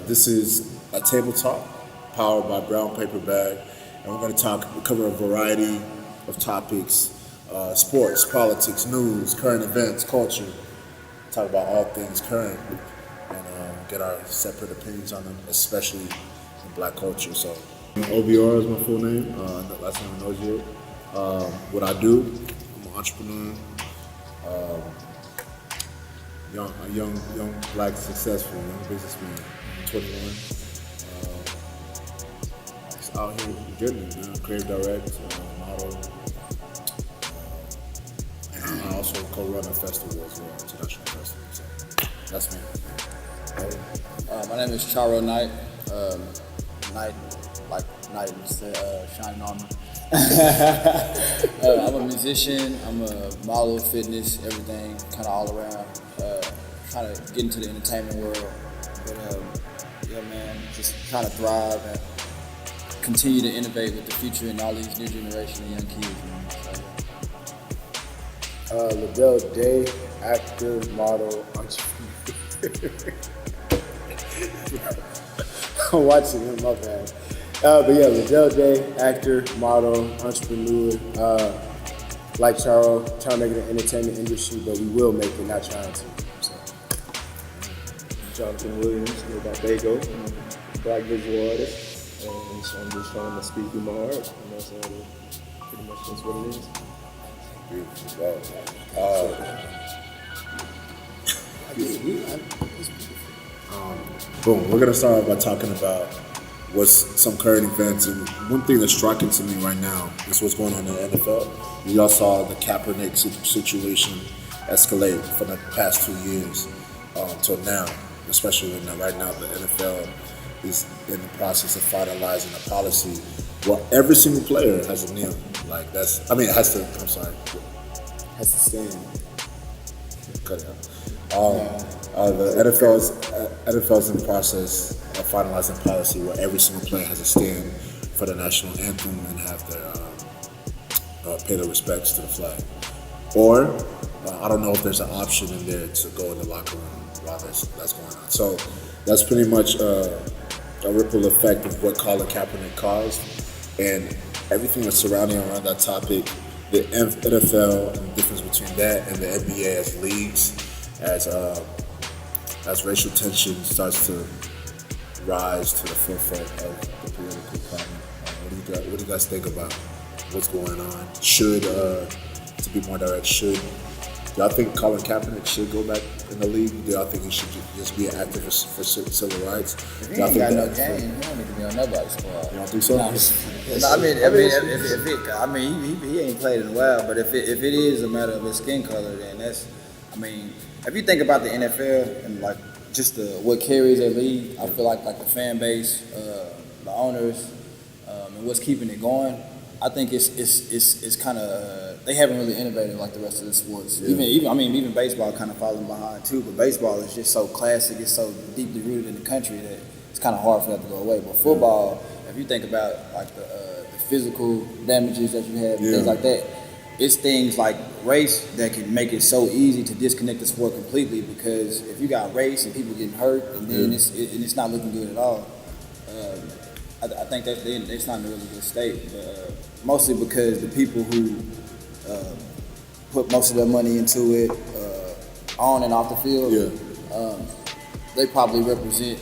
This is a table talk powered by Brown Paper Bag, and we're going to cover a variety of topics: sports, politics, news, current events, culture. Talk about all things current, and get our separate opinions on them, especially in Black culture. So, Obiora is my full name. Last name Anozie. What I do, I'm an entrepreneur. A young Black successful young businessman. I'm 21. Just out here getting it, man. Creative direct, model. And I also co-run a festival as well, international festival. So that's me. My name is Charo Knight. Knight, like Knight shining armor. I'm a musician. I'm a model, fitness, everything, kind of all around. Trying to get into the entertainment world, but yeah, man, just trying to thrive and continue to innovate with the future and all these new generation of young kids, man. So, LaDell Day, actor, model, entrepreneur. I'm watching him, my bad. But yeah, LaDell Day, actor, model, entrepreneur. Like Charo, trying to make it an entertainment industry, but we will make it, not trying to. So. Jonathan Williams, by Bago, I'm a Black visual artist, and so I'm just trying to speak through my art, and that's pretty much that's what it is. Beautiful. Boom. We're gonna start off by talking about what's some current events, and one thing that's striking to me right now is what's going on in the NFL. We all saw the Kaepernick situation escalate for the past 2 years till now, especially when right now the NFL is in the process of finalizing a policy where every single player has a kneel. Like has to stand. Cut it out. The NFL's in the process of finalizing policy where every single player has to stand for the national anthem and have their pay their respects to the flag. Or I don't know if there's an option in there to go in the locker room while that's going on. So that's pretty much a ripple effect of what Colin Kaepernick caused, and everything that's surrounding around that topic. The NFL and the difference between that and the NBA as leagues, as racial tension starts to rise to the forefront of the political climate. What do you guys think about what's going on? To be more direct, do y'all think Colin Kaepernick should go back in the league? Do y'all think he should just be an activist for civil rights? If he ain't got no game, he don't need to be on nobody's squad. You don't think so? He ain't played in a while, but if it is a matter of his skin color, then if you think about the NFL and like just what carries their league, I feel like the fan base, the owners, and what's keeping it going. I think it's kind of they haven't really innovated like the rest of the sports. Yeah. Even baseball kind of falling behind too. But baseball is just so classic. It's so deeply rooted in the country that it's kind of hard for that to go away. But football, if you think about like the physical damages that you have, things like that, it's things like race that can make it so easy to disconnect the sport completely. Because if you got race and people getting hurt, and then it's not looking good at all. I think that it's not in a really good state, but mostly because the people who put most of their money into it on and off the field, they probably represent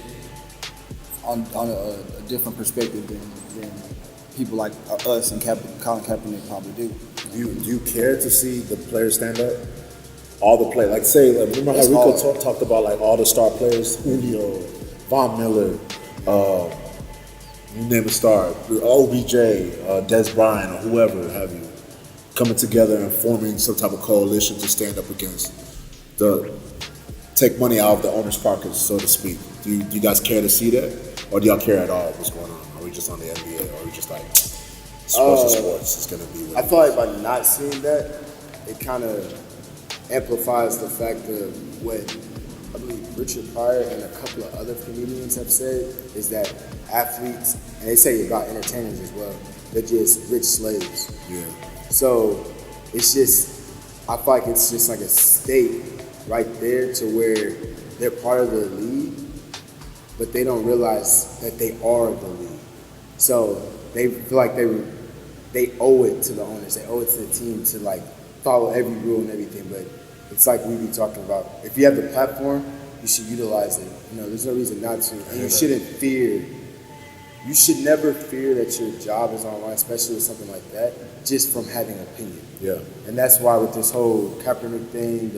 on a different perspective than people like us and Colin Kaepernick probably do. Do you care to see the players stand up? All the players, remember how Rico talked about like all the star players, Julio, Von Miller, you name a star, OBJ, Des Bryant, or whoever have you, coming together and forming some type of coalition to stand up against take money out of the owner's pockets, so to speak. Do you guys care to see that? Or do y'all care at all what's going on? Are we just on the NBA? Or are we just like, sports is sports, it's going to be what I feel like by not seeing that, it kind of amplifies the fact of what I believe Richard Pryor and a couple of other comedians have said, is that athletes, and they say about entertainers as well, they're just rich slaves. Yeah. So it's just, I feel like it's just like a state right there to where they're part of the league, but they don't realize that they are the league. So they feel like they owe it to the owners, they owe it to the team to like follow every rule and everything. But it's like we be talking about, if you have the platform, you should utilize it. You know, there's no reason not to. And you shouldn't fear. You should never fear that your job is online, especially with something like that, just from having an opinion. Yeah. And that's why with this whole Kaepernick thing,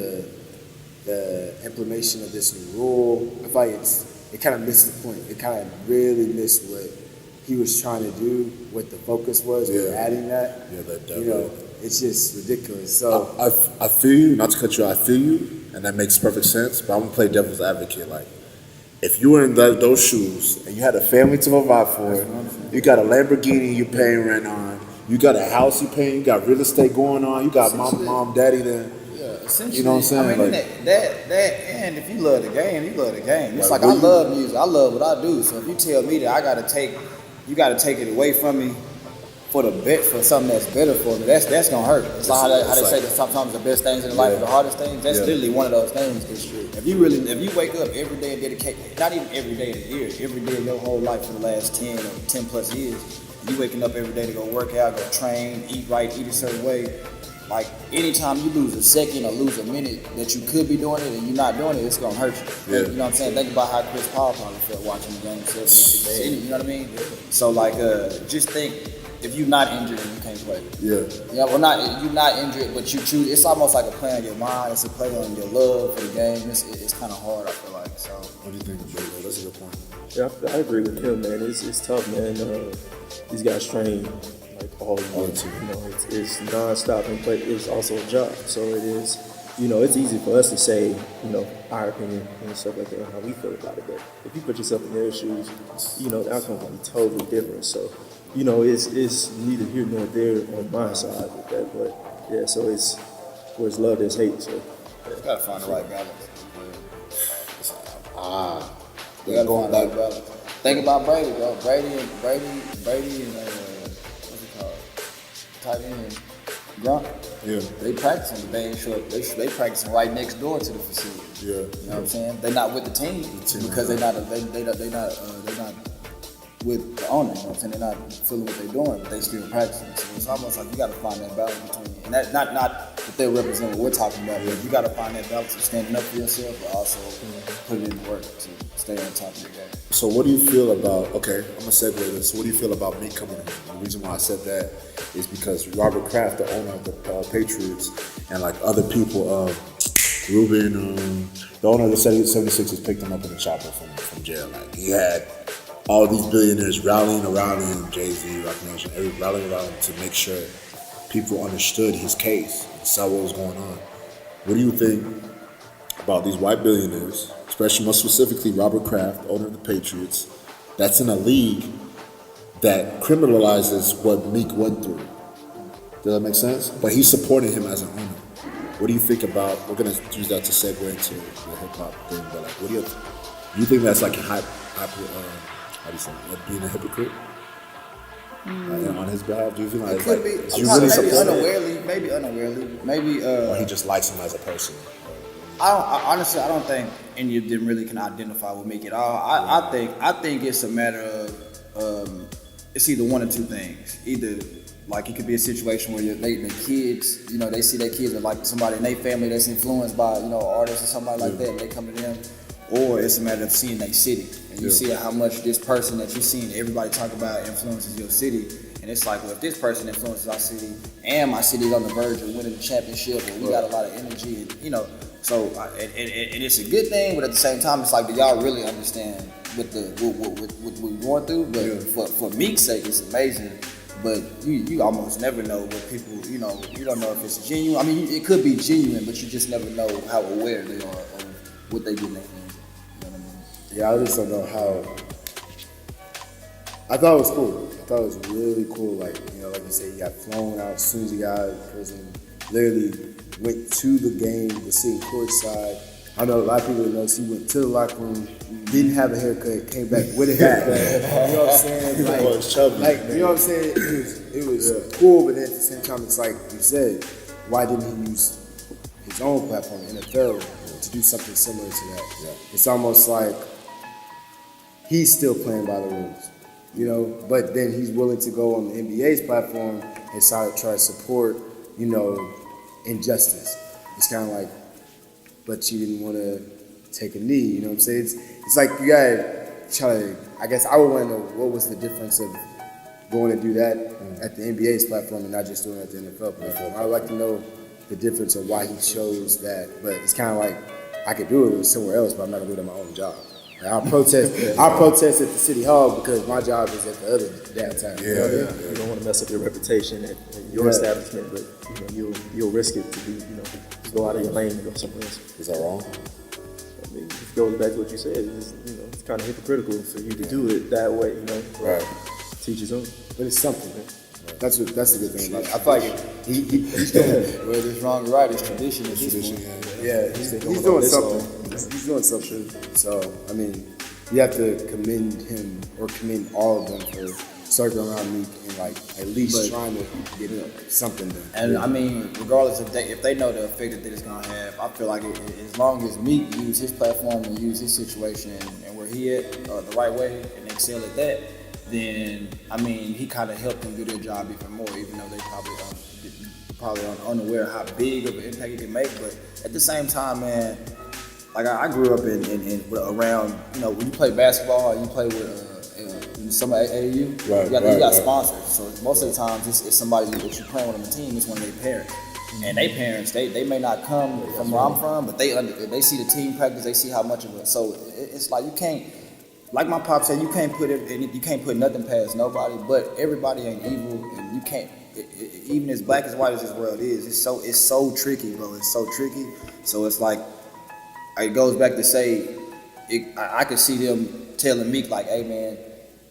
the implementation of this new rule, I feel like it kind of missed the point. It kind of really missed what he was trying to do, what the focus was with adding that. Yeah, that definitely. You know, it's just ridiculous. So I feel you, not to cut you off, I feel you, and that makes perfect sense, but I'm going to play devil's advocate. Like, if you were in those shoes and you had a family to provide for, you got a Lamborghini you're paying rent on, you got a house you're paying, you got real estate going on, you got mom, daddy there. Yeah, essentially. You know what I'm saying? I mean, like, that, and if you love the game, you love the game. It's Like, like I love music, I love what I do. So if you tell me that you got to take it away from me for something that's better for me, that's gonna hurt. It's like how they say that sometimes the best things in life are the hardest things. That's literally one of those things. If you wake up every day and dedicate, not even every day of the year, every day of your whole life for the last 10 or 10 plus years, you waking up every day to go work out, go train, eat right, eat a certain way. Like anytime you lose a second or lose a minute that you could be doing it and you're not doing it, it's gonna hurt you. Yeah. You know what I'm saying? Think about how Chris Paul probably felt watching the game. You know what I mean? So like, just think. If you're not injured, you can't play. yeah. Yeah, you're not injured, but you choose. It's almost like a play on your mind. It's a play on your love for the game. It's kind of hard, I feel like. So, What do you think, Jade? That's a good point. Yeah, I agree with him, man. It's tough, man. These guys train like all year. You know, it's nonstop, but it's also a job. So it is. You know, it's easy for us to say, you know, our opinion and stuff like that, how we feel about it. But if you put yourself in their shoes, you know, the outcome will be totally different. So, you know, it's neither here nor there on my side with that. But yeah, so it's where it's love, there's hate. So you gotta find the right balance. You They're gotta going find the right back. balance. Think about Brady, bro. Brady and what's it called? Tight end. Grunt. Yeah. They practicing, but they ain't sure. They practicing right next door to the facility. Yeah. You know what I'm saying? They're not with the team because they're not with the owner. You know what I'm saying? They're not feeling what they're doing, but they still practicing. So it's almost like you got to find that balance between, and that not that they represent what we're talking about, but you got to find that balance of standing up for yourself, but also putting in the work to stay on top of your game. So what do you feel about, okay, I'm going to segue this. What do you feel about me coming in? The reason why I said that is because Robert Kraft, the owner of the Patriots, and like other people, Ruben, the owner of the 76ers picked him up in the chopper from jail. Like, he had all these billionaires rallying around him, Jay-Z, Rock Nation, rallying around him to make sure people understood his case and saw what was going on. What do you think about these white billionaires, especially more specifically Robert Kraft, owner of the Patriots, that's in a league that criminalizes what Meek went through? Does that make sense? But he's supporting him as an owner. What do you think about, we're going to use that to segue into the hip-hop thing, but like, what do you think that's like how do you say it, being a hypocrite? On his behalf, do you feel like It could be. Maybe unawarely. or he just likes him as a person? Honestly, I don't think any of them really can identify with Meek at all. I think it's a matter of it's either one or two things. Either like it could be a situation where the kids, you know, they see their kids are like somebody in their family that's influenced by, you know, artists or somebody like that, and they come to them. Or it's a matter of seeing their city. And you see how much this person that you're seeing everybody talk about influences your city. And it's like, well, if this person influences our city and my city's on the verge of winning the championship and we got a lot of energy, and, you know, so and it's a good thing, but at the same time, it's like, do y'all really understand what we're going through? But for Meek's sake, it's amazing. But you almost never know what people, you know, you don't know if it's genuine. I mean, it could be genuine, but you just never know how aware they are of what they do in their hands. Yeah, I just don't know how. I thought it was cool. I thought it was really cool. Like, you know, like you said, he got flown out as soon as he got out of prison. Literally went to the game, was sitting courtside. I know a lot of people know he went to the locker room, didn't have a haircut, came back with a haircut. You know what I'm saying? Like, you know what I'm saying? It was cool, but then at the same time, it's like you said, why didn't he use his own platform, NFL, to do something similar to that? Yeah. It's almost like he's still playing by the rules, you know. But then he's willing to go on the NBA's platform and try to support, you know, injustice. It's kind of like, but you didn't want to take a knee, you know what I'm saying? It's like you gotta try to. I guess I would want to know what was the difference of going to do that at the NBA's platform and not just doing it at the NFL platform. I would like to know the difference of why he chose that. But it's kind of like I could do it somewhere else, but I'm not gonna do it at my own job. Like, I'll protest at the city hall because my job is at the other downtown. You don't want to mess up your reputation at your establishment, but you know, you'll risk it to be, you know, to go out of your lane and go somewhere else. Is that wrong? I mean, it goes back to what you said. It's, you know, it's kind of hypocritical for you to do it that way, you know. Right. Teach his own. But it's something. That's the good thing about it. I feel like he's doing Whether it's wrong or right, it's tradition. It's Tradition, he's doing something. He's doing something. So I mean, you have to commend him or commend all of them for circling around Meek and like at least trying to get something done. And I mean, regardless if they know the effect that it's gonna have, I feel like as long as Meek use his platform and use his situation and where he at the right way and excel at that, then I mean he kind of helped them do their job even more, even though they probably unaware how big of an impact he can make. But at the same time, man, like I grew up in around, you know, when you play basketball or you play with some AAU, you got sponsors. So most of the times it's somebody that you're playing with on the team. It's one of their parents, and their parents they may not come from where I'm from, but they see the team practice. They see how much of it. So it's like you can't. Like my pop said, you can't put nothing past nobody. But everybody ain't evil, and you can't. Even as black as white as this world is, it's so tricky, bro. It's so tricky. So it's like it goes back to say, I could see them telling Meek like, "Hey man,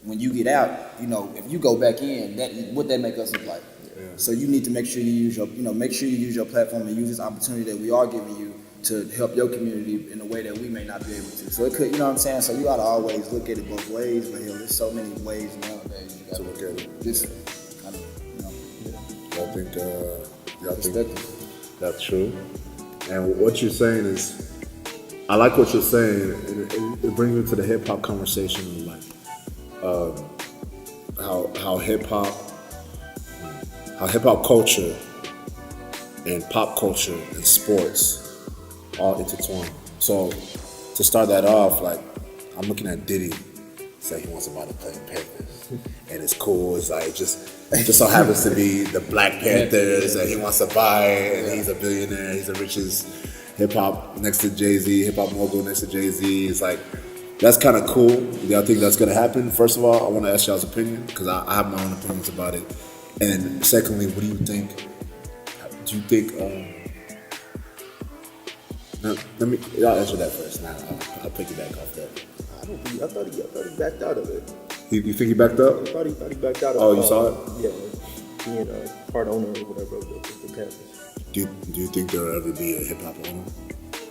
when you get out, you know, if you go back in, what that make us look like?" Yeah. So you need to make sure you use your platform and use this opportunity that we are giving you to help your community in a way that we may not be able to. So it could, you know what I'm saying? So you gotta always look at it both ways, but hell, there's so many ways nowadays you gotta look at it. Just kind of, you know. Y'all think that's true? And what you're saying is, I like what you're saying. It brings me to the hip hop conversation, like how hip hop culture and pop culture and sports all intertwined. So to start that off, like I'm looking at Diddy say he wants somebody to play in Panthers, and it's cool. It's like just so happens to be the Black Panthers that he wants to buy, and he's a billionaire. He's the richest hip hop next to Jay-Z, hip hop mogul next to Jay-Z. It's like that's kind of cool. Y'all think that's gonna happen? First of all, I want to ask y'all's opinion because I have my own opinions about it. And secondly, what do you think? Do you think? Y'all answer that first. Now I'll pick you back off that. I thought he backed out of it. You think he backed up? I thought he backed out of it. Oh, you saw it? Yeah, being a part owner or whatever of the Panthers. Do you think there will ever be a hip hop owner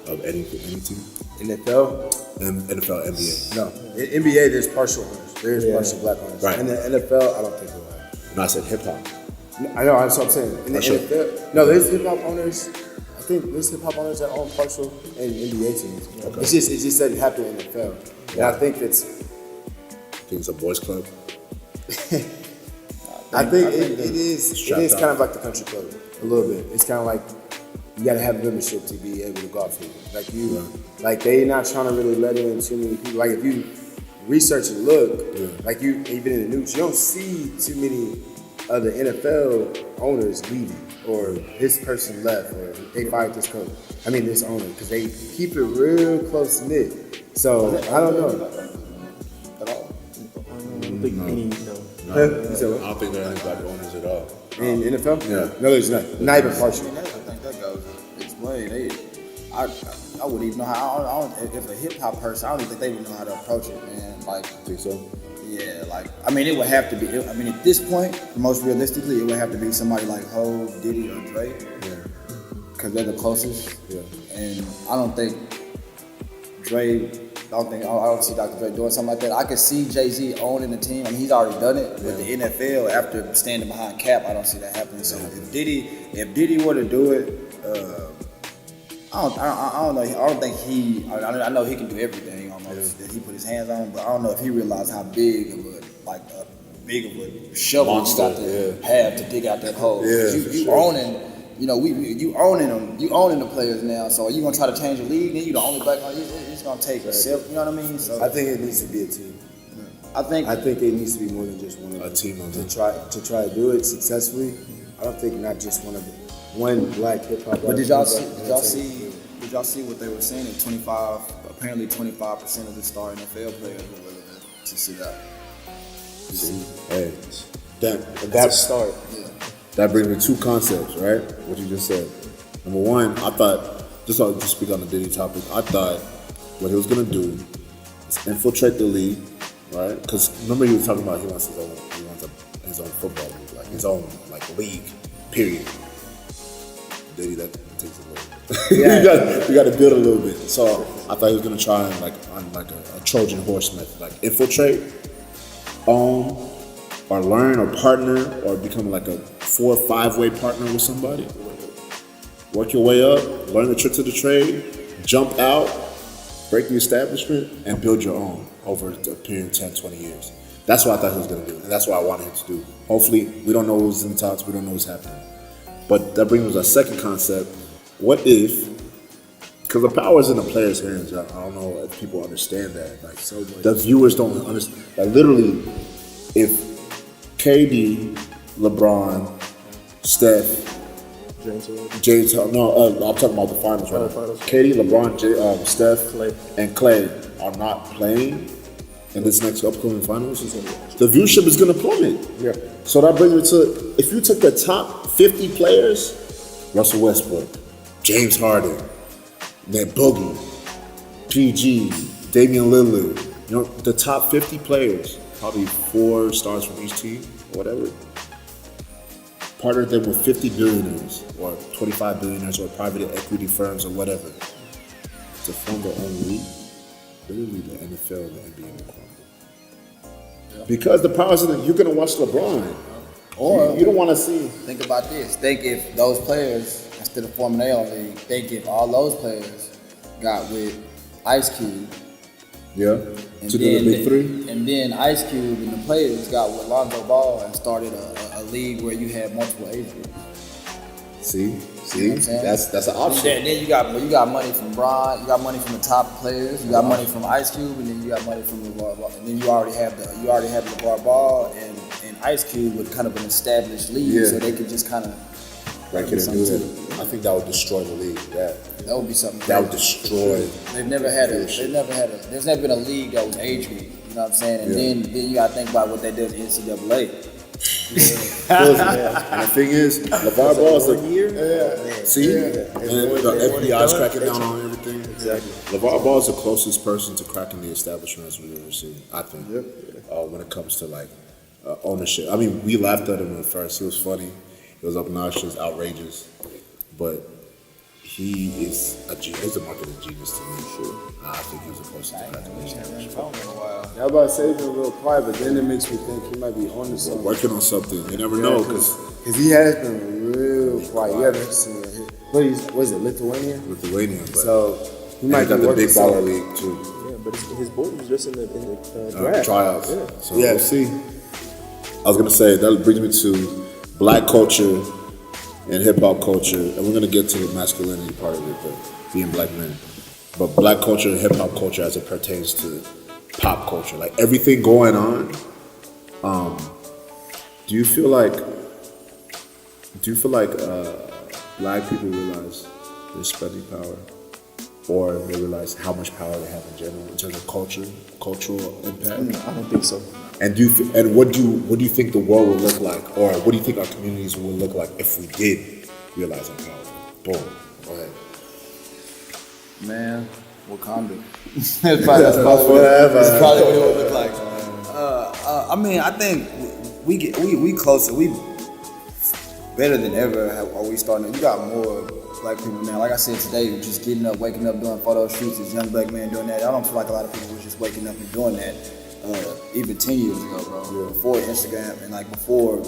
of any team? NFL? NFL, NBA. No. In NBA, there's partial owners. There's partial black owners. Right. In the NFL, I don't think we'll have. No, I said hip hop. I know, that's what I'm saying. In the NFL, no, there's hip hop owners. I think there's hip hop owners that own partial and NBA teams. Okay. It's just that it happened in the NFL. And I think it's a boys club. I think it is kind of like the country club a little bit. It's kind of like you gotta have membership to be able to go out here. Like they're not trying to really let in too many people. Like if you research and look, like you even in the news, you don't see too many of the NFL owners leaving, or this person left, or they fired this coach. I mean this owner, because they keep it real close knit. So I don't know. At all. I don't think any. I don't think there are any black owners at all. In NFL? Yeah. No, there's not. Not even partial. I think that goes explain. I wouldn't even know how. If a hip hop person, I don't even think they would know how to approach it, man. Like, think so? Yeah, like I mean, it would have to be. I mean, at this point, most realistically, it would have to be somebody like Hov, Diddy, or Drake. Yeah. Because they're the closest. Yeah. And I don't think Drake. I don't see Dr. Dre doing something like that. I could see Jay-Z owning the team. I mean, he's already done it with the NFL after standing behind Cap. I don't see that happening. So if Diddy were to do it, I don't know. I don't think I know he can do everything know that he put his hands on, but I don't know if he realized how big of a shovel Monster, you got to have to dig out that hole. Yeah, You owning, you know, you owning them, you owning the players now. So are you gonna try to change the league? Then you the only black. It's gonna take yourself. You know what I mean? So I think it needs to be a team. I think it needs to be more than just one of them. A team on to try to do it successfully. I don't think not just one black hip hop. But did y'all see what they were saying? That apparently 25% of the star NFL players were willing to sit out. Hey, That's a start. Yeah. that brings me two concepts, right? What you just said. Number one, I thought, just to speak on the Diddy topic, I thought what he was gonna do is infiltrate the league, right? Because remember he was talking about he wants his own football league, like his own league, period. Diddy, that takes a little. You got to build a little bit. So I thought he was gonna try and on a Trojan horse method, like infiltrate, own, or learn or partner or become like a 4 or 5-way partner with somebody. Work your way up, learn the tricks of the trade, jump out, break the establishment, and build your own over a period of 10, 20 years. That's what I thought he was going to do, and that's what I wanted him to do. Hopefully, we don't know who's in the talks, we don't know what's happening. But that brings us to our second concept. What if, because the power is in the players' hands, I don't know if people understand that. Like, so the viewers don't understand. Like, literally, if KD, LeBron, Steph, Jade, no, I'm talking about the finals right now. Finals. KD, LeBron, Steph, Clay. and Clay are not playing in this next upcoming finals. The viewership is going to plummet. Yeah. So that brings me to, if you took the top 50 players, Russell Westbrook, James Harden, then Boogie, PG, Damian Lillard, you know, the top 50 players, probably 4 stars from each team, or whatever, partnered them with 50 billionaires or 25 billionaires or private equity firms or whatever to form their own league. Literally, the NFL and the NBA will crumble. Because the powers of you're going to watch LeBron. Or you don't want to see. Think about this. Think if those players, instead of forming their own league, think if all those players got with Ice Cube. Yeah. And To do the big three. And then Ice Cube and the players got with Lonzo Ball and started a league where you had multiple age groups. See, You know what I'm saying? that's an option. Then you got money from Bron, you got money from the top players, you got money from Ice Cube, and then you got money from LeVar Ball. And then you already have LeVar Ball and Ice Cube with kind of an established league, so they could just kind of. Right, can do it. I think that would destroy the league. That would be something. That would destroy. There's never been a league that was age group. You know what I'm saying? And then you gotta think about what they did to NCAA. And the thing is, LeVar Ball is the the FBI's cracking down on everything. Exactly. LeVar Ball is the closest person to cracking the establishment as we've ever seen. I think. When it comes to ownership, I mean, we laughed at him at first. He was funny. It was obnoxious, outrageous, but he is he's a marketing genius to me. Sure. I think he was the closest to cracking the establishment. Yeah, I was about to say he's been real quiet, but then it makes me think he might be on to something. Working on something. You never know, because he has been real quiet. You haven't seen him. Was it Lithuania? But So he might got be the working big baller something. league too. Yeah, but his board was just in the draft. Tryouts. Yeah. So we'll see. I was gonna say that brings me to black culture and hip hop culture, and we're gonna get to the masculinity part of it, but being black men. But black culture and hip hop culture as it pertains to pop culture, like everything going on. Do you feel like black people realize their spending power, or they realize how much power they have in general in terms of cultural impact? I don't think so. And what do you think the world will look like, or what do you think our communities will look like if we did realize our power? Boom. Go ahead. Man, Wakanda. That's probably what it would look like. I mean, I think we closer. We better than ever. Are we starting? You got more black people now. Like I said today, just getting up, waking up, doing photo shoots as young black men doing that. I don't feel like a lot of people were just waking up and doing that. Even 10 years ago, bro. Before Instagram and before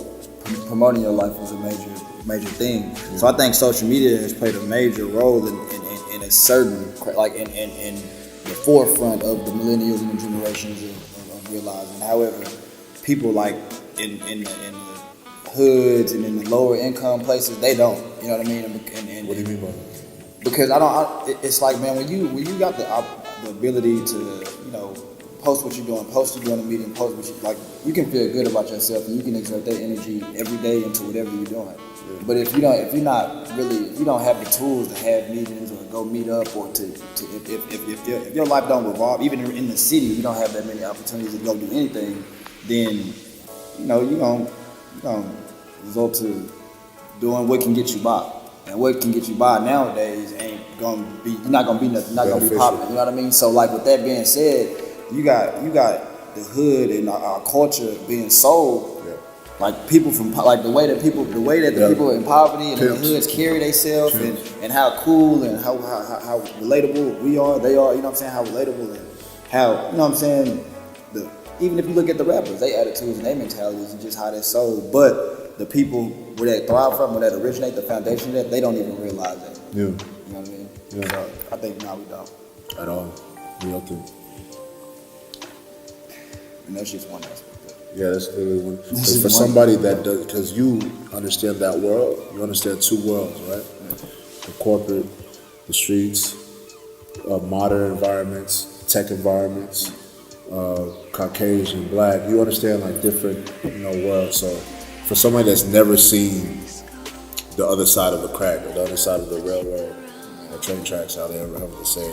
promoting your life was a major thing. So I think social media has played a major role in a certain in the forefront of the millennials and the generations of realizing. However, people like in the hoods and in the lower income places, they don't. You know what I mean? And What do you mean by that? because it's like, man, when you got the ability to, post what you're doing, post you doing a meeting, post what you like, you can feel good about yourself and you can exert that energy every day into whatever you're doing. Yeah. But if you don't have the tools to have meetings or go meet up, or if your life don't revolve, even in the city, you don't have that many opportunities to go do anything, then you gonna result to doing what can get you by. And what can get you by nowadays ain't gonna be, you're not gonna be nothing, not gonna be popular. You know what I mean? So like, with that being said, you got the hood and our culture being sold. Yeah. Like people from, like the way that the people in poverty and in the hoods carry themselves, and how cool and how relatable we are, they are. You know what I'm saying? How relatable and how, you know what I'm saying? Even if you look at the rappers, their attitudes and their mentalities and just how they're sold, but the people where they thrive from, where that originate, the foundation of that, they don't even realize that. Yeah. You know what I mean? Yeah. So I think we don't. At all. We don't think. And that's just one aspect. Yeah, that's clearly one. For somebody that does, because you understand that world, you understand two worlds, right? The corporate, the streets, modern environments, tech environments, Caucasian, Black. You understand like different, worlds. So for somebody that's never seen the other side of the crack or the other side of the railroad, or train tracks, how they ever have to say,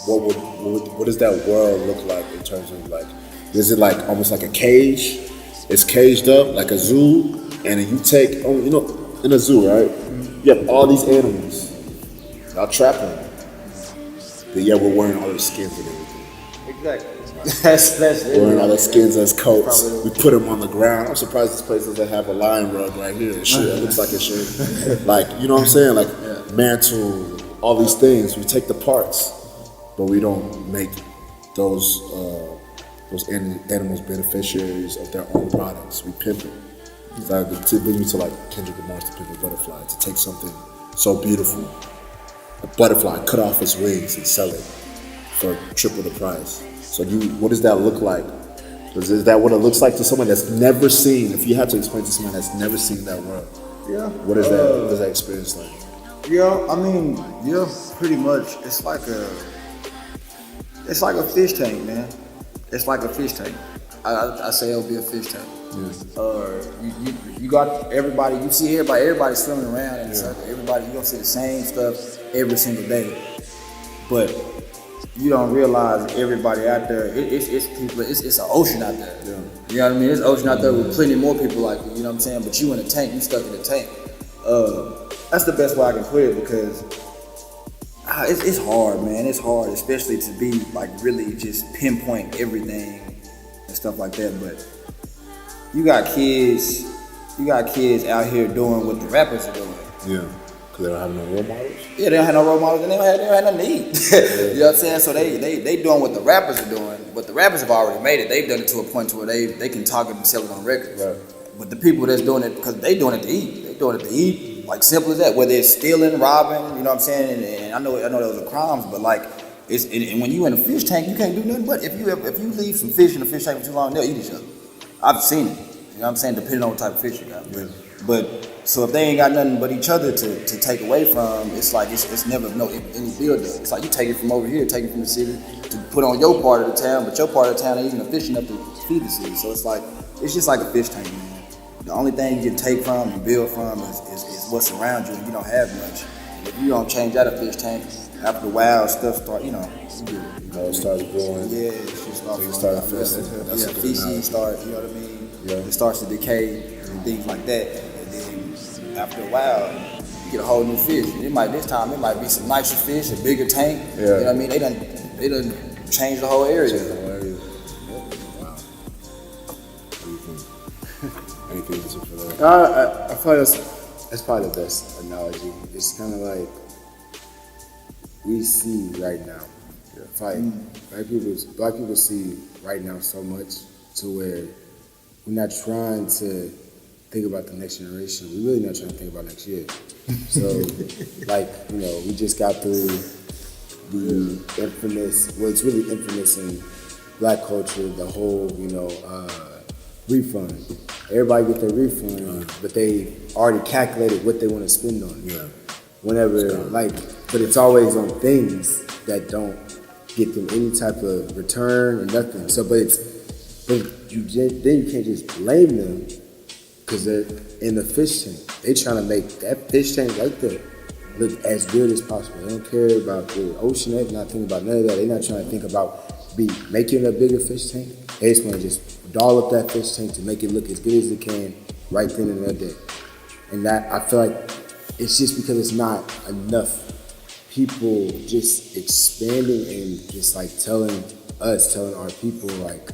what does that world look like in terms of like, is it like almost like a cage? It's caged up like a zoo, and then you take, in a zoo, right? You have all these animals. Y'all trapping them. But yeah, we're wearing all their skins and everything. Exactly. That's we're wearing all their skins as coats. We put them on the ground. I'm surprised this place doesn't have a lion rug right here and shit. It looks like it should. Like, you know what I'm saying? Like, mantle, all these things. We take the parts, but we don't make those animals beneficiaries of their own products. We pimp it. To bring me to like Kendrick Lamar's To Pimp a Butterfly, to take something so beautiful, a butterfly, cut off its wings and sell it for triple the price. So what does that look like? Is that what it looks like to someone that's never seen? If you had to explain to someone that's never seen that world, what is that? What is that experience like? Pretty much. It's like a fish tank, man. It's like a fish tank. I say it'll be a fish tank. You got everybody. You see everybody swimming around in a circle. Everybody, you gonna see the same stuff every single day, but you don't realize everybody out there. It's people. It's an ocean out there. Yeah. You know what I mean? It's an ocean out there with plenty more people like you. You know what I'm saying? But you in a tank. You stuck in a tank. That's the best way I can put it, because it's hard, man. It's hard, especially to be like really just pinpoint everything and stuff like that. But you got kids out here doing what the rappers are doing. Yeah, because they don't have no role models. Yeah, they don't have no role models, and they don't have nothing to eat. You know what I'm saying? So they doing what the rappers are doing, but the rappers have already made it. They've done it to a point to where they can talk and sell it on records. Right. But the people that's doing it, because they doing it to eat. They doing it to eat, like simple as that. Whether it's stealing, robbing, you know what I'm saying? And I know those are crimes, but like and when you in a fish tank, you can't do nothing. But if you leave some fish in the fish tank for too long, they'll eat each other. I've seen it. You know what I'm saying? Depending on what type of fish you got. Yeah. But so if they ain't got nothing but each other to take away from, it's like it's never any build up. It's like you take it from over here, take it from the city to put on your part of the town, but your part of the town ain't even efficient enough to feed the city. So it's just like a fish tank, man. The only thing you can take from and build from is what's around you, and you don't have much. And if you don't change out a fish tank, after a while stuff start, it starts growing. Yeah, it starts feces start, you know what I mean? Yeah. It starts to decay and things like that. And then after a while, you get a whole new fish. This time it might be some nicer fish, a bigger tank. Yeah. You know what I mean? They done changed the whole area. Anything to for that? I feel like that's probably the best analogy. It's kind of like we see right now. Black people see right now so much to where we're not trying to think about the next generation, we're really not trying to think about next year. So, like, you know, we just got through the infamous, well, it's really infamous in Black culture, the whole, you know, refund. Everybody get their refund, but they already calculated what they want to spend on. Yeah. Whenever, like, but it's always on things that don't get them any type of return or nothing. So, then you can't just blame them because they're in the fish tank. They trying to make that fish tank right there look as good as possible. They don't care about the ocean. They're not thinking about none of that. They're not trying to think about making a bigger fish tank. They just want to just doll up that fish tank to make it look as good as it can right then and there. And that, I feel like it's just because it's not enough people just expanding and just like telling our people, like,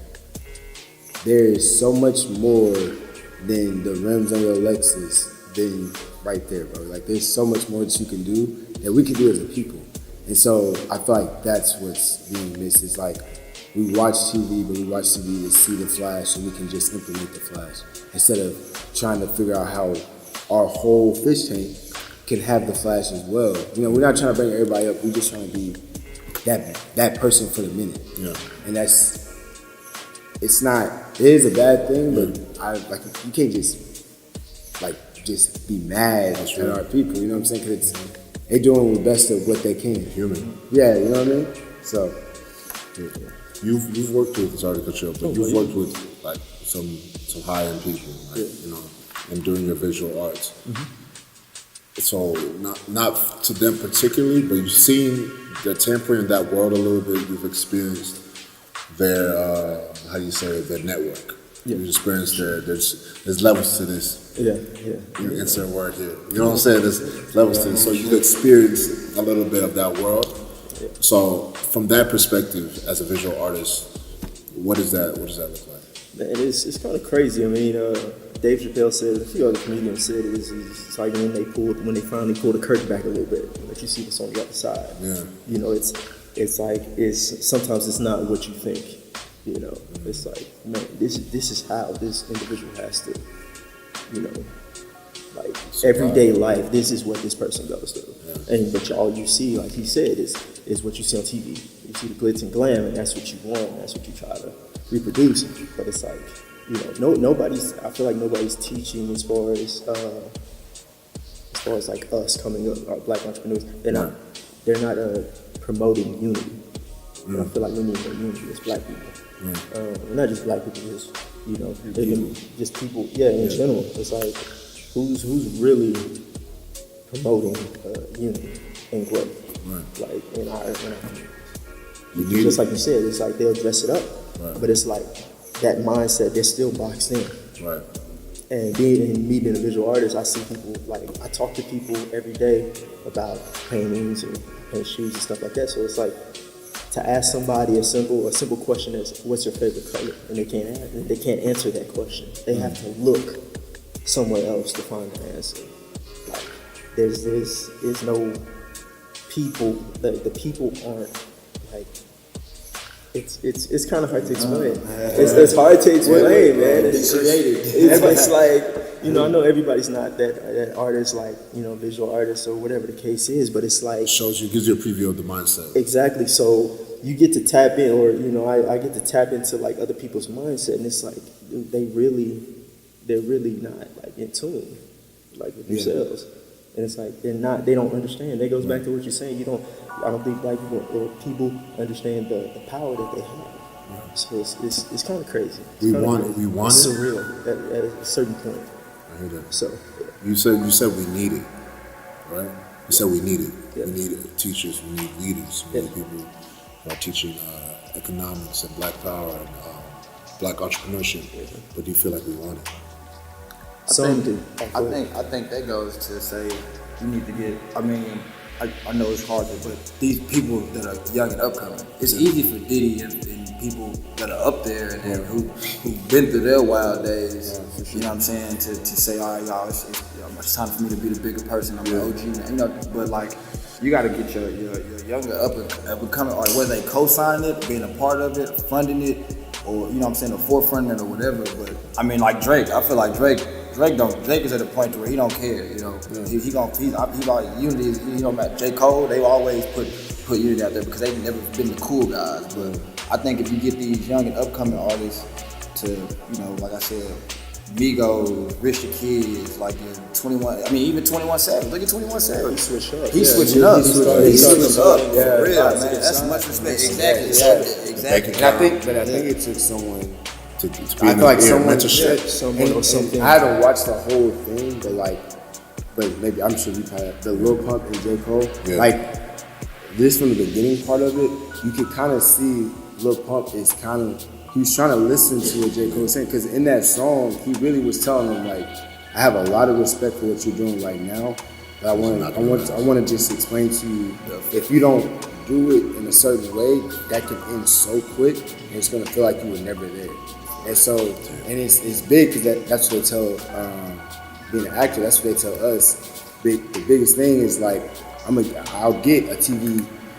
there is so much more than the rims on your Lexus than right there, bro. Like, there's so much more that you can do that we can do as a people. And so I feel like that's what's being missed. It's like we watch TV, but we watch TV to see the flash so we can just implement the flash instead of trying to figure out how our whole fish tank can have the flash as well. You know, we're not trying to bring everybody up. We're just trying to be that person for the minute. Yeah. And it is a bad thing, but you can't just be mad at our people. You know what I'm saying? Because they're doing the best of what they can. Human. Yeah, you know what I mean? So, you've worked with, sorry to cut you off, but you've worked with like some high-end people, like, you know, and doing your visual arts. Mm-hmm. So not to them particularly, but you've seen the tampering in that world a little bit. You've experienced their their network. Yeah. You've experienced there's levels to this. Yeah. You insert word here. You know what I'm saying? There's levels to this. So you've experienced a little bit of that world. Yeah. So from that perspective, as a visual artist, what does that look like? Man, it's kind of crazy. I mean, Dave Chappelle said, a few other comedians said, it's like when they finally pull the curtain back a little bit, let you see what's on the other side. Yeah. You know, it's sometimes it's not what you think. You know, it's like, man, this is how this individual has to, you know, like everyday life. This is what this person goes through, but all you see, like he said, is what you see on TV. You see the glitz and glam, and that's what you want. That's what you try to reproduce. But it's like, you know, I feel like nobody's teaching as far as like us coming up, our Black entrepreneurs. They're not promoting unity. And I feel like we need more unity as Black people. Not just Black people, just, you know, just people, in general. It's like, who's really promoting unity and growth? Right. Like in our just like you said, it's like they'll dress it up, but it's like that mindset, they're still boxed in. Right. And meeting a visual artist, I see people, like, I talk to people every day about paintings and paint shoes and stuff like that. So it's like, to ask somebody a simple question is, what's your favorite color? And they can't answer that question. They have to look somewhere else to find the answer. Like, there's no people, the people aren't, like, it's kind of hard to explain. It's hard to explain, man. It's like, you know, I know everybody's not that artist, like, you know, visual artist or whatever the case is, but it's like, Gives you a preview of the mindset. Exactly. So you get to tap in, or, you know, I get to tap into like other people's mindset, and it's like they're really not like in tune, like with themselves. And it's like they don't understand. That goes back to what you're saying. I don't think Black people or people understand the power that they have. So it's kind of crazy. We want it's it. surreal at a certain point. I hear that. So you said we need it, right? You said we need it. Yeah. We need teachers. We need leaders. We need people who are teaching economics and Black power and Black entrepreneurship. But do you feel like we want it? some do. I think that goes to say you need to get. I mean, I know it's hard, but these people that are young and upcoming, it's easy for Diddy and people that are up there and who've been through their wild days. You know what I'm saying? To say, all right, y'all, it's time for me to be the bigger person. I'm the OG, man. You know, but like, you got to get your younger up and coming, or whether they co-signing it, being a part of it, funding it, or, you know what I'm saying, the forefront of it or whatever. But I mean, like Drake, I feel like Drake Drake is at a point where he don't care, you know. He's about unity. You know, about J.cole, they always put unity out there because they've never been the cool guys. But I think if you get these young and upcoming artists to, you know, like I said, Migos, Rich the Kids, like 21. I mean, even 21 Savage. Look at 21 Savage. He switched up. He's switching up. He's switching up. Yeah, For real, man. man. That's much respect. Exactly. And I think it took someone. To be I in feel the like ear, someone, mentorship. someone or something. I haven't watched the whole thing, but maybe I'm sure we probably the Lil Pump and J.cole. Yeah. Like this from the beginning part of it, you can kind of see Lil Pump is he was trying to listen to what J.cole was saying, because in that song he really was telling him like, I have a lot of respect for what you're doing right now, but I want to just explain to you, if you don't do it in a certain way, that can end so quick, and it's gonna feel like you were never there. And so, and it's big because that's what they tell, being an actor, that's what they tell us. The biggest thing is like, I'll get a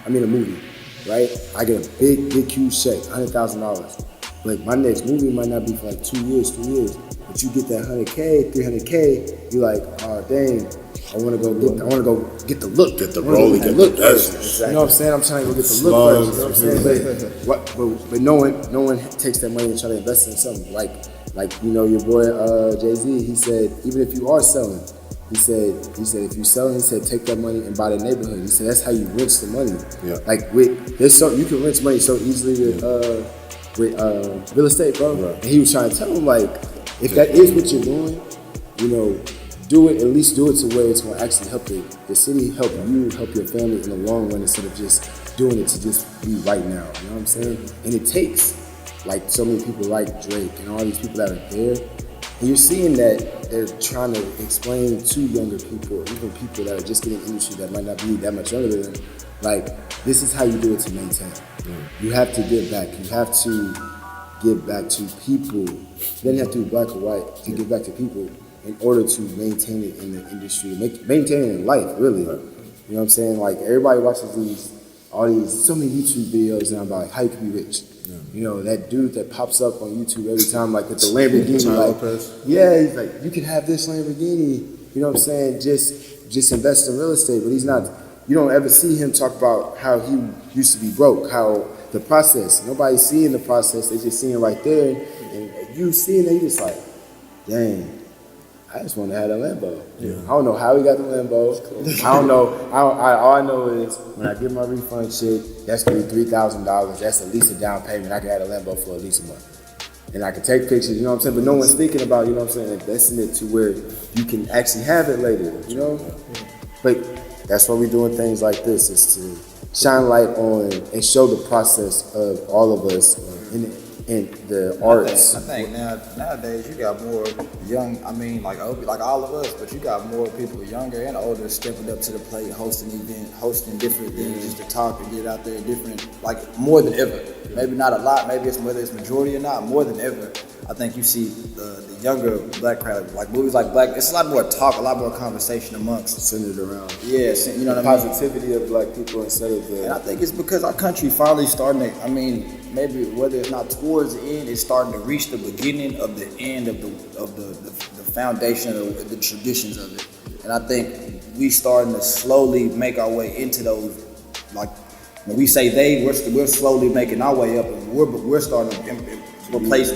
movie, right? I get a big, huge check, $100,000. But my next movie might not be for like 2 years, 3 years. But you get that $100K, $300K, you're like, oh dang, I want to go get the look, Get the role, get the business. Exactly. You know what I'm saying? I'm trying to go get the look first. You know what I'm saying? But no one takes that money and try to invest in something like you know your boy Jay-Z. He said even if you are selling, he said if you're selling, he said take that money and buy the neighborhood. He said that's how you rinse the money. Yeah. Like you can rinse money so easily with real estate, bro. Right. And he was trying to tell him like, if that is what you're doing, you know, do it, at least do it to where it's going to actually help the city, help you, help your family in the long run, instead of just doing it to just be right now. You know what I'm saying? And it takes like so many people like Drake and all these people that are there. And you're seeing that they're trying to explain to younger people, even people that are just getting in the industry that might not be that much younger than them, like, this is how you do it to maintain. You have to give back. You have to give back to people. You don't have to be black or white to give back to people in order to maintain it in the industry, maintain it in life, really. You know what I'm saying? Like, everybody watches so many YouTube videos now about like how you can be rich. You know, that dude that pops up on YouTube every time, like with the Lamborghini, he's like, you can have this Lamborghini. You know what I'm saying? Just invest in real estate, but he's not. You don't ever see him talk about how he used to be broke, how the process. Nobody's seeing the process. They just seeing it right there, and you seeing it, you just like, dang. I just want to have a Lambo. Yeah. I don't know how he got the Lambo. I don't know. All I know is when I get my refund check, that's going to be $3,000. That's at least a down payment. I can have a Lambo for at least a month. And I can take pictures, you know what I'm saying? But no one's thinking about, you know what I'm saying, investing it to where you can actually have it later, you know? But that's why we're doing things like this, is to shine light on and show the process of all of us in the arts. I think nowadays you got more young, like all of us, but you got more people younger and older stepping up to the plate, hosting different things just to talk and get out there different, like more than ever. Maybe not a lot, maybe it's whether it's majority or not, more than ever. I think you see the younger black crowd, like movies like Black, it's a lot more talk, a lot more conversation amongst. Centered around. Yeah, you know what I mean? Positivity of black people instead of the... And I think it's because our country finally starting to, maybe whether it's not towards the end, it's starting to reach the beginning of the end of the foundation of the traditions of it. And I think we starting to slowly make our way into those, like, when we say we're slowly making our way up, and we're starting to replace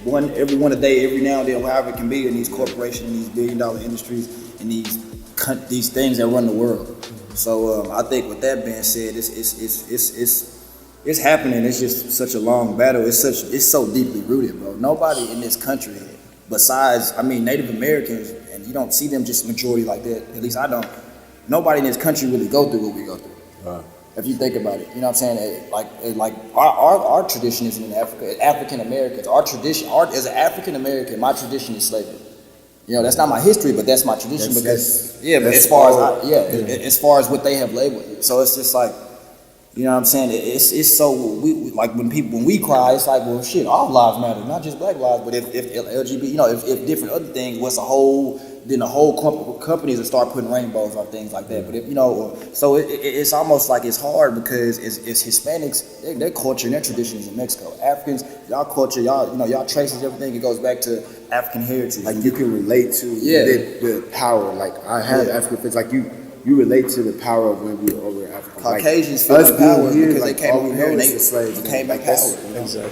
every one a day, every now and then, however it can be, in these corporations, in these billion-dollar industries, in these things that run the world. So I think with that being said, it's happening. It's just such a long battle. It's so deeply rooted, bro. Nobody in this country, besides Native Americans, and you don't see them just majority like that. At least I don't. Nobody in this country really go through what we go through. If you think about it, you know what I'm saying? Like our tradition is in Africa. African Americans, our tradition, as an African American, my tradition is slavery. You know, that's not my history, but that's my tradition. As far as what they have labeled it. So it's just like, you know what I'm saying? It's so when we cry, it's like, well, shit, all lives matter, not just black lives, but if LGBT, if different other things, what's a whole then the whole companies will start putting rainbows on things like that. But if so it's almost like it's hard because it's Hispanics, their culture and their traditions in Mexico. Africans, y'all culture, y'all traces everything. It goes back to African heritage. Like you can relate to the power. Like I have African friends. Like you relate to the power of when we were over Africa. Caucasians like, feel the power here, because like, they came over here and they slaves, became like power.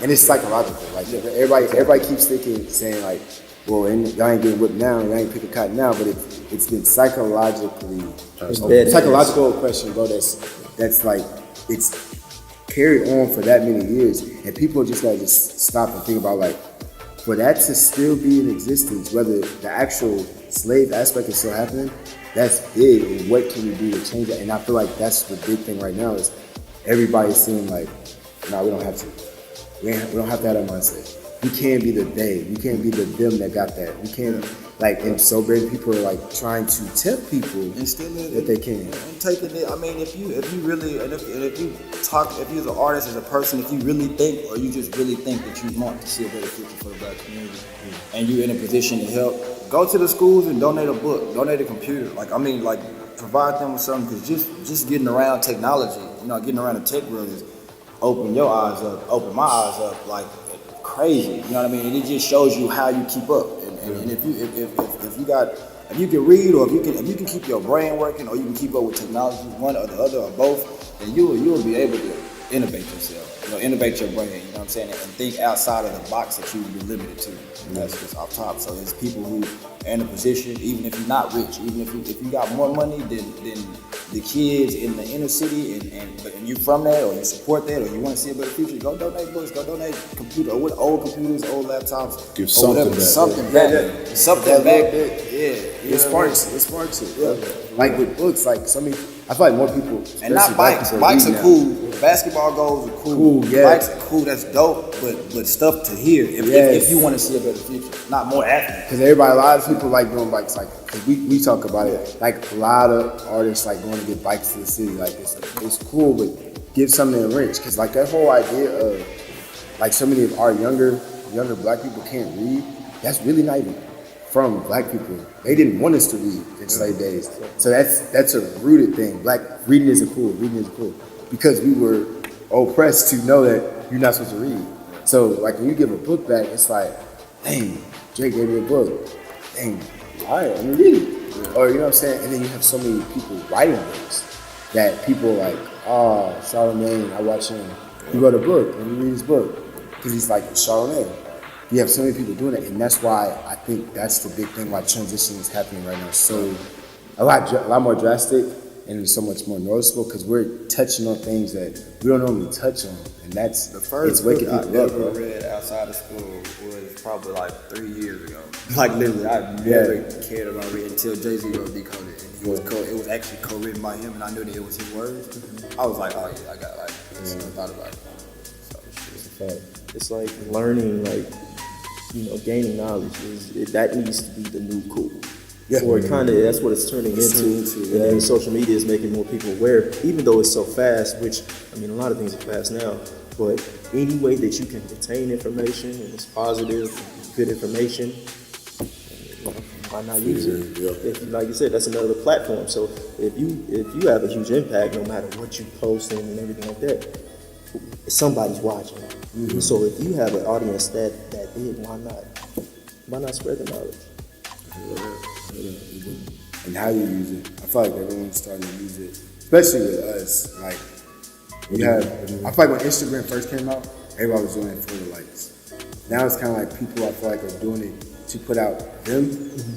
And it's psychological. Like everybody keeps saying like, well, y'all ain't getting whipped now, y'all ain't picking cotton now, but it's been psychological oppression, bro. That's like it's carried on for that many years, and people just gotta just stop and think about like, for that to still be in existence, whether the actual slave aspect is still happening, that's big. And what can we do to change that? And I feel like that's the big thing right now is everybody's saying like, no, we don't have to. We don't have to have that mindset. We can't be the they. We can't be the them that got that. We can't and so many people are like trying to tell people that they can. And taking it. I mean, if you really if you as an artist, as a person, if you really think or you just really think that you want to see a better future for the Black community, and you're in a position to help, go to the schools and donate a book, donate a computer. Provide them with something, because just getting around technology, getting around the tech world is open your eyes up, open my eyes up like crazy. You know what I mean? And it just shows you how you keep up. And if you can read, or if you can keep your brain working, or you can keep up with technology, one or the other or both, then you will be able to innovate yourself. Innovate your brain. You know what I'm saying? And think outside of the box that you would be limited to. And that's just off top. So it's people who are in a position, even if you're not rich, even if you got more money than the kids in the inner city, and you from that, or you support that, or you want to see a better future, go donate books, go donate computer, or with old computers, old laptops, give something back. Something back. It sparks it. Yeah. Like with books, like I feel like more people, and not bikes. Bikes are cool. Basketball goals are cool. Bikes are cool. That's dope. But stuff to hear if you want to see a better future, not more athletes. Because a lot of people like doing bikes. Like, cause we talk about it. Like a lot of artists like going to get bikes to the city. Like it's cool, but give something to enrich. Because like that whole idea of like so many of our younger Black people can't read. That's really not even from Black people. They didn't want us to read in slave days. So that's a rooted thing. Reading isn't cool. Because we were oppressed to know that you're not supposed to read. So like when you give a book back, it's like, dang, Drake gave me a book. Dang, all right, I'm gonna read it. Yeah. Or you know what I'm saying? And then you have so many people writing books that people are like, Charlamagne, I watch him. He wrote a book, and you read his book. Because he's like Charlamagne. You have so many people doing it, and that's why I think that's the big thing why transition is happening right now. So a lot more drastic and so much more noticeable, because we're touching on things that we don't normally touch on, and that's the first book I ever read outside of school was probably like 3 years ago. Like literally, I never cared about reading until Jay-Z wrote Decoded, and it was actually co-written by him, and I knew that it was his words. I was like, oh yeah, I got like this. I thought about it. So it's a fact. It's like learning, gaining knowledge that needs to be the new cool. Yeah. Or that's what it's turning into. And social media is making more people aware, even though it's so fast, which, a lot of things are fast now, but any way that you can retain information and it's positive, good information, why not use it? Yeah. If, like you said, that's another platform. So if you have a huge impact, no matter what you post and everything like that, somebody's watching. Mm-hmm. So if you have an audience that big, why not spread the knowledge? And how you use it. I feel like everyone's starting to use it, especially with us. Like I feel like when Instagram first came out, everybody was doing it for the likes. Now it's kind of like people I feel like are doing it to put out them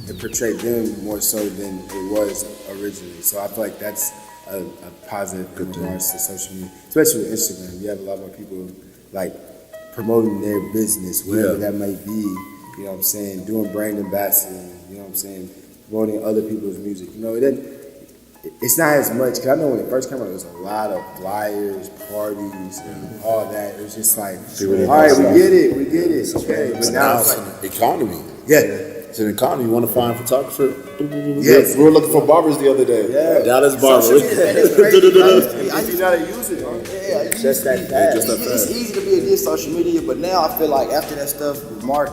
and portray them more so than it was originally. So I feel like that's a positive in regards to social media, especially with Instagram. You have a lot more people like promoting their business, whatever that might be. You know what I'm saying? Doing brand ambassadors. You know what I'm saying? Promoting other people's music. It's not as much, because I know when it first came out, there was a lot of flyers, parties, and all that. It was just like, all right, we get it. Okay. But now it's like economy. Yeah. It's an economy. You want to find a photographer? Yes. We were looking for barbers the other day. Yeah. Dallas barbers. I used to know how to use it. Yeah, just that fast. It's easy to be against social media, but now I feel like after that stuff with Mark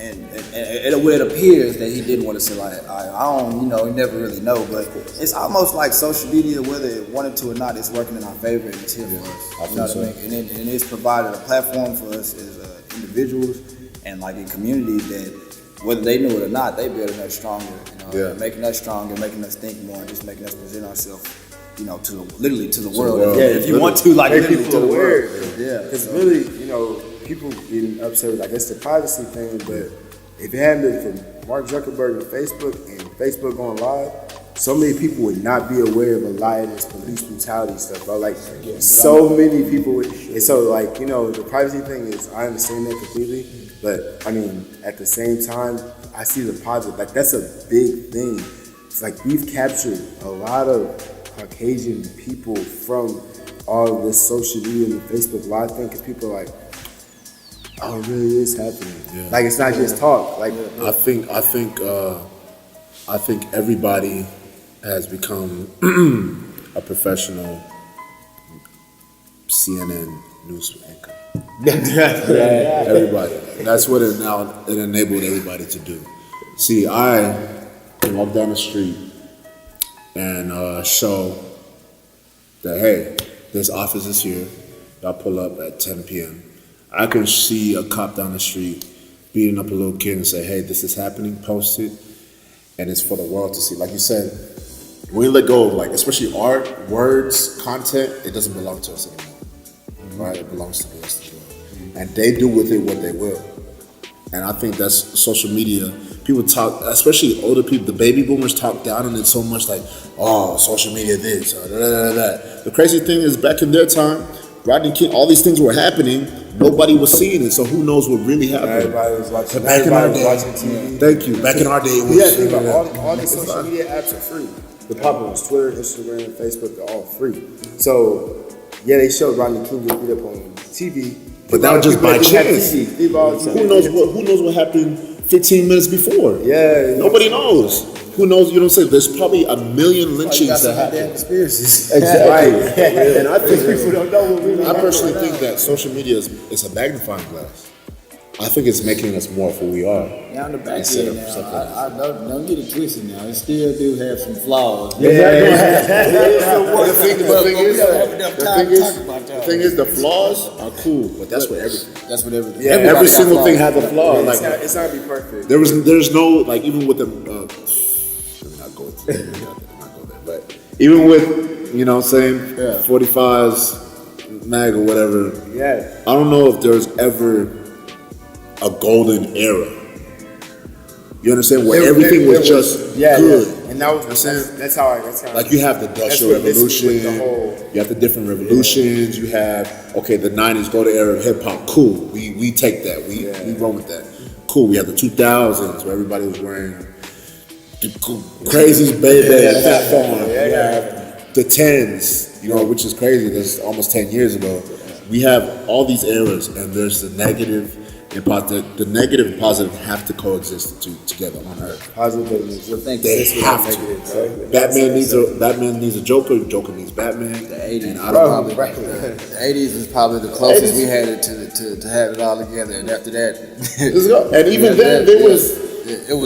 it appears that he didn't want to say like I don't, you never really know, but it's almost like social media, whether it wanted to or not, it's working in our favor and it's here for us. You know what I mean? And it's provided a platform for us as individuals and like in communities that whether they knew it or not, they building us stronger. Making us stronger, making us think more, and just making us present ourselves, literally to the world. Yeah, if you want to, like make literally people to the aware. world. Yeah, because really, people getting upset with, I guess, the privacy thing, but if it hadn't been for Mark Zuckerberg and Facebook going live, so many people would not be aware of a lot of this police brutality stuff, bro. Like, so many people would, and so, like, the privacy thing is, I understand that completely, but, I mean, at the same time, I see the positive. Like, that's a big thing. It's like, we've captured a lot of Caucasian people from all of this social media and the Facebook Live thing, because people are like, oh, it really is happening. Yeah. Like, it's not just talk. Like, I think everybody has become a professional CNN news anchor. Everybody. That's what it enabled everybody to do. See, I can walk down the street and show that, hey, this office is here. Y'all pull up at 10 p.m. I can see a cop down the street beating up a little kid and say, hey, this is happening, post it, and it's for the world to see. Like you said, when we let go of, like, especially art, words, content, it doesn't belong to us anymore. Right? It belongs to the rest of the world. And they do with it what they will. And I think that's social media. People talk, especially older people, the baby boomers talk down on it so much, like, oh, social media this, or da. The crazy thing is, back in their time, Rodney King, all these things were happening, nobody was seeing it, so who knows what really happened. Everybody was watching. Back in our day, watching TV. Thank you. Back in our day, it was. Yeah, think about all these social media apps are free. The popular ones, Twitter, Instagram, Facebook, they're all free. So, yeah, they showed Rodney King get beat up on TV. But that was just by chance. Who knows what happened 15 minutes before? Yeah. Nobody knows. Who knows? You know what I'm saying? There's probably a million lynchings that happen. Conspiracies. Exactly. And I think people don't know what really I personally think that social media is a magnifying glass. I think it's making us more of who we are. Yeah, on the back Instead end of now, something I don't get it twisted now. It still do have some flaws. The thing is, the flaws are cool, but that's what everything. That's what everything. Yeah, every single thing has a flaw. Yeah, like it's not gonna be perfect. There's no, like, even with the let me not go there, but even with, you know what I'm saying, 45s, mag or whatever. Yeah. I don't know if there's ever a golden era. You understand? Where everything was just good. Yeah. And that's how like, you have the Industrial Revolution, you have the different revolutions, you have, okay, the 90s golden era of hip hop, cool. We take that. We run with that. Cool. We have the 2000s where everybody was wearing the craziest baby platform. You have the 10s, which is crazy. That's almost 10 years ago. We have all these eras, and there's the negative and positive. The negative and positive have to coexist together on Earth. Positive they have to. Batman needs a Joker. Joker needs Batman. The 80s, and I don't know. The 80s is probably the closest we had it to have it all together. And after that, and even then, it was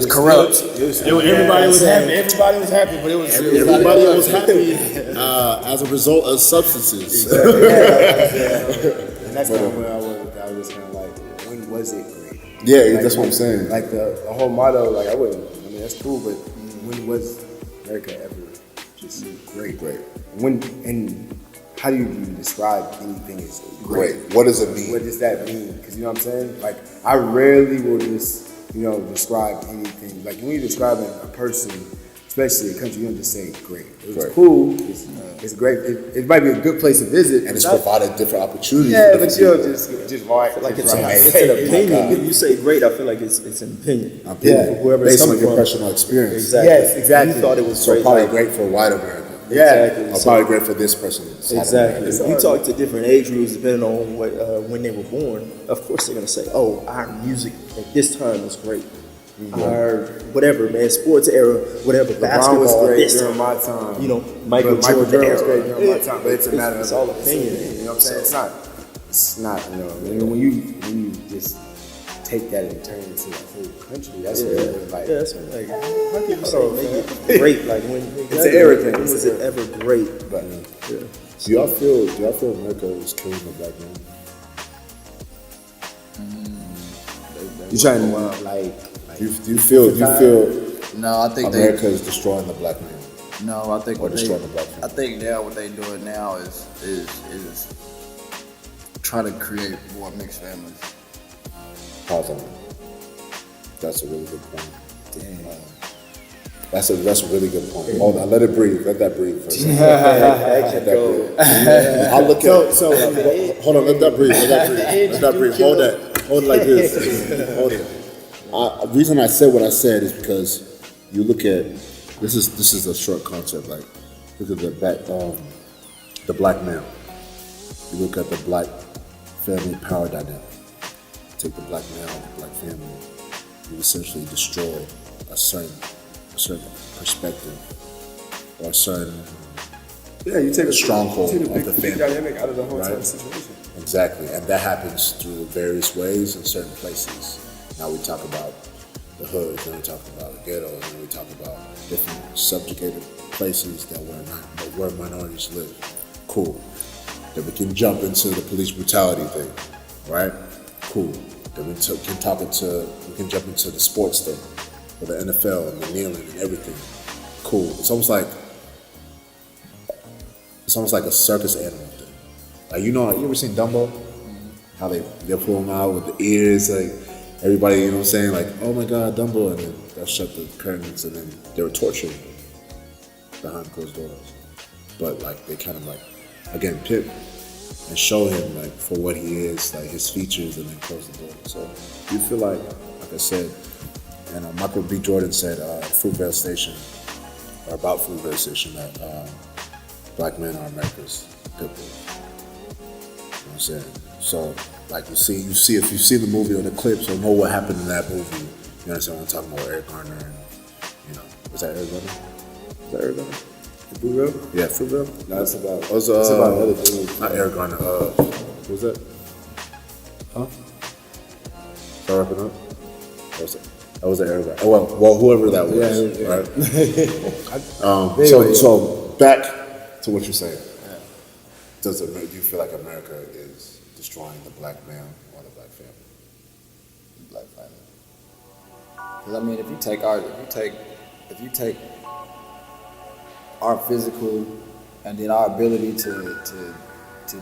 corrupt. Everybody was happy. Everybody was happy, but everybody was happy as a result of substances. And that's kind of where I was with that. I was kind of like, when was it great? Yeah, that's what I'm saying. Like the whole motto, like I mean, that's cool, but when was America ever just great? When, and how do you describe anything as great? What does it mean? What does that mean? Because you know what I'm saying? Like, I rarely will just, describe anything. Like, when you're describing a person, especially a country, you don't just say great. It's cool. It's great. It might be a good place to visit, and it's provided different opportunities. Yeah, but you'll just like it's an opinion. When you say great, I feel like it's an opinion. Whoever based on your personal experience. Exactly. Yes, exactly. You thought it was so probably great for white America. Yeah, exactly. Or probably great for this person. Exactly. You talk to different age groups depending on what when they were born. Of course, they're gonna say, "Oh, our music at this time was great." Our whatever, man, sports era, whatever, basketball was great this during my time. Michael Jordan was great during my time, but it's a matter of it's all opinion. You know what I'm saying? It's not. When you just take that and turn it into the whole country. That's really like. Yeah, that's what, like, how can you say make it great? Like when It's an everything. When was it ever great? But Yeah. Do y'all feel America is killing the black man? you trying to like Do you feel No, I think America is destroying the black man? No, I think Or destroying the black I man? think now what they doing now is trying to create more mixed families. Pause on that. That's a really good point. That's a really good point. Hold on, let it breathe. Let that breathe for a second. Let that breathe. I look at hold on, let that breathe. Let that breathe. Hold it like this. Hold it. The reason I said what I said is because you look at this is a short concept. Like look at the black male. You look at the black family power dynamic. Take the black male, the black family. You essentially destroy a certain perspective or a certain you take a stronghold you take of the family dynamic out of the whole right? type of situation. Exactly, and that happens through various ways in certain places. Now we talk about the hoods, then we talk about the ghettos, then we talk about different subjugated places where minorities live. Cool. Then we can jump into the police brutality thing, right? Cool. Then we can jump into the sports thing, with the NFL and the kneeling and everything. Cool. It's almost like a circus animal thing. Like you ever seen Dumbo? How they pull him out with the ears, like everybody, you know what I'm saying? Like, oh my God, Dumbo, and then they'll shut the curtains, and then they were torturing him behind closed doors. But like they kind of like again pimp and show him like for what he is, like his features, and then close the door. So you feel like I said, and Michael B. Jordan said Fruitvale Station, or about Fruitvale Station, that black men are America's pit bulls. You know what I'm saying? So like if you see the movie or the clips or know what happened in that movie, you understand what I'm talking about, Eric Garner and was that Eric Garner? Fruitvale? Yeah, Fruitvale? No, it's about another dude. Not Eric Garner. What was that? Huh? Start wrapping up? That was Eric Garner. Well, whoever that was, right? So back to what you're saying. Yeah. Do you feel like America is destroying the black man or the black family? Black family. Because I mean, if you take our physical and then our ability to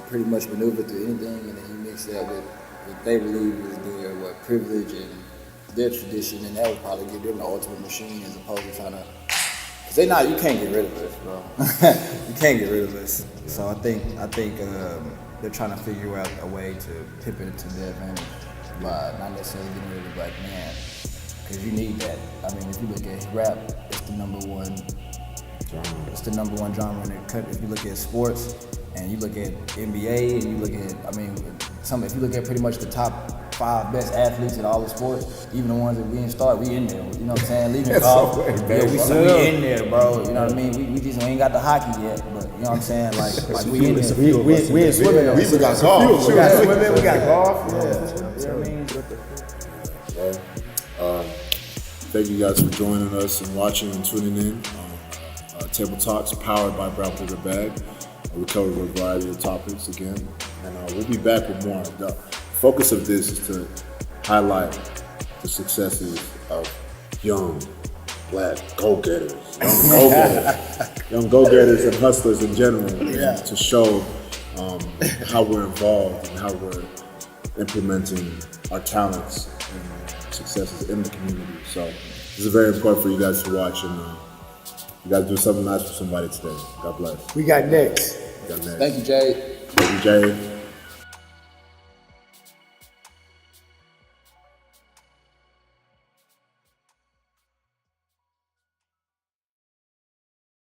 pretty much maneuver through anything, and then you mix that with what they believe is their privilege and their tradition, and that would probably give them the ultimate machine as opposed to trying to. Cause you can't get rid of this, bro. You can't get rid of this. So I think they're trying to figure out a way to tip it to their advantage by not necessarily getting rid of the black man, because you need that. I mean, if you look at rap, it's the number one genre in the country. If you look at sports and you look at NBA and you look at, if you look at pretty much the top 5 best athletes in all the sports, even the ones that we didn't start, we in there. You know what I'm saying? Leaving golf, we in there, bro. You know what I mean? We just ain't got the hockey yet, but you know what I'm saying? Like we in there. We in swimming. We got golf. We got swimming. We got golf. Yeah. You know what I mean? Thank you guys for joining us and watching and tuning in. Table Talks powered by Brown Paper Bag. We cover a variety of topics again, and we'll be back with more. The focus of this is to highlight the successes of young black go-getters, young go-getters and hustlers in general, and to show how we're involved and how we're implementing our talents and successes in the community. So this is very important for you guys to watch, and you guys do something nice for somebody today. God bless. We got next. Thank you, Jade. Thank you, Jade.